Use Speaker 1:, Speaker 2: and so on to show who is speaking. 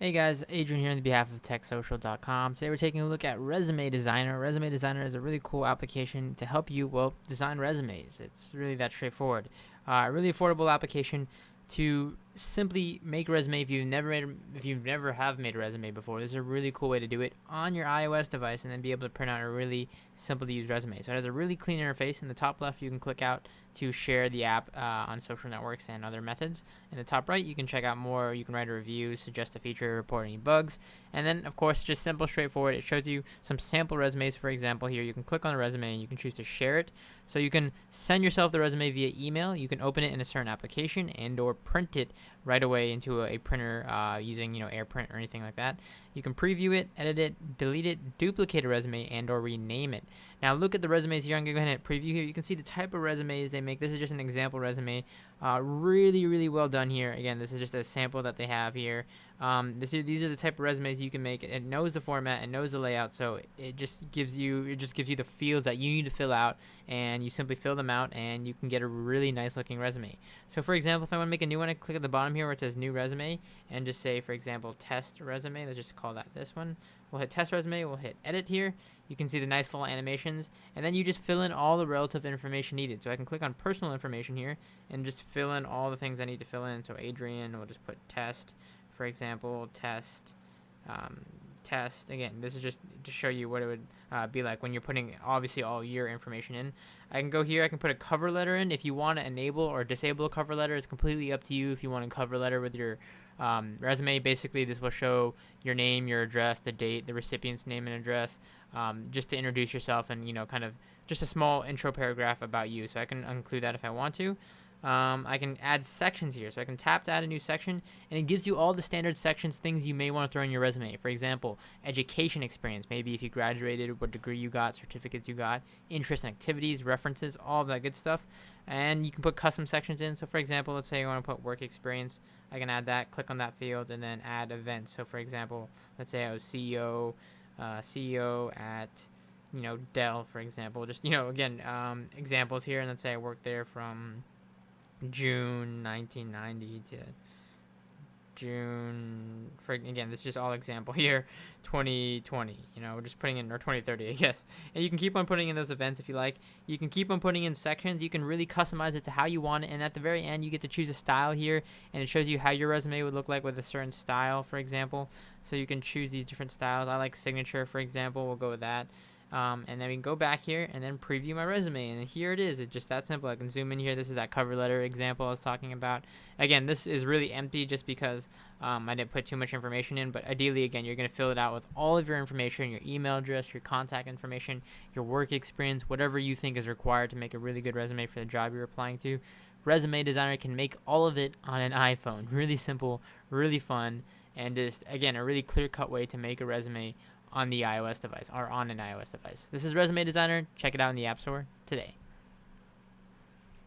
Speaker 1: Hey guys, Adrian here on behalf of TechSocial.com. Today we're taking a look at Resume Designer. Resume Designer is a really cool application to help you, design resumes. It's really that straightforward. Really affordable application to simply make a resume if you've never have made a resume before. This is a really cool way to do it on your iOS device and then be able to print out a really simple to use resume. So it has a really clean interface. In the top left, you can click out to share the app on social networks and other methods. In the top right, you can check out more. You can write a review, suggest a feature, report any bugs, and then of course just simple, straightforward. It shows you some sample resumes. For example, here you can click on the resume and you can choose to share it. So you can send yourself the resume via email. You can open it in a certain application and/or print it right away into a printer using AirPrint or anything like that. You can preview it, edit it, delete it, duplicate a resume, and/or rename it. Now look at the resumes here. I'm going to go ahead and preview here. You can see the type of resumes they make. This is just an example resume. Really well done here. Again, this is just a sample that they have here. These are the type of resumes you can make. It knows the format, it knows the layout, so it just gives you the fields that you need to fill out, and you simply fill them out, and you can get a really nice looking resume. So for example, if I want to make a new one, I click at the bottom here where it says new resume, and just say, for example, test resume. Let's just call that this one. We'll hit test resume. We'll hit edit here. You can see the nice little animations, and then you just fill in all the relative information needed. So I can click on personal information here and just fill in all the things I need to fill in. So Adrian, we'll just put test, for example, test. Test. Again, this is just to show you what it would be like when you're putting obviously all your information in. I can go here, I can put a cover letter in. If you want to enable or disable a cover letter, it's completely up to you. If you want a cover letter with your resume, basically this will show your name, your address, the date, the recipient's name and address, just to introduce yourself and kind of just a small intro paragraph about you. So I can include that if I want to. I can add sections here, so I can tap to add a new section, and it gives you all the standard sections, things you may want to throw in your resume. For example, education experience, maybe if you graduated, what degree you got, certificates you got, interests and activities, references, all of that good stuff. And you can put custom sections in. So for example, let's say you want to put work experience. I can add that, click on that field, and then add events. So for example, let's say I was CEO at Dell, for example. Just again, examples here, and let's say I worked there from June 1990 to June, again, this is just all example here, 2020, we're just putting in, or 2030, I guess. And you can keep on putting in those events if you like. You can keep on putting in sections. You can really customize it to how you want it. And at the very end, you get to choose a style here, and it shows you how your resume would look like with a certain style, for example. So you can choose these different styles. I like signature, for example. We'll go with that. And then we can go back here and then preview my resume, and here it is. It's just that simple. I can zoom in here. This is that cover letter example I was talking about. Again, this is really empty just because I didn't put too much information in, but ideally, again, you're going to fill it out with all of your information, your email address, your contact information, your work experience, whatever you think is required to make a really good resume for the job you're applying to. Resume Designer can make all of it on an iPhone. Really simple, really fun, and just, again, a really clear-cut way to make a resume on the iOS device or on an iOS device. This is Resume Designer. Check it out in the App Store today.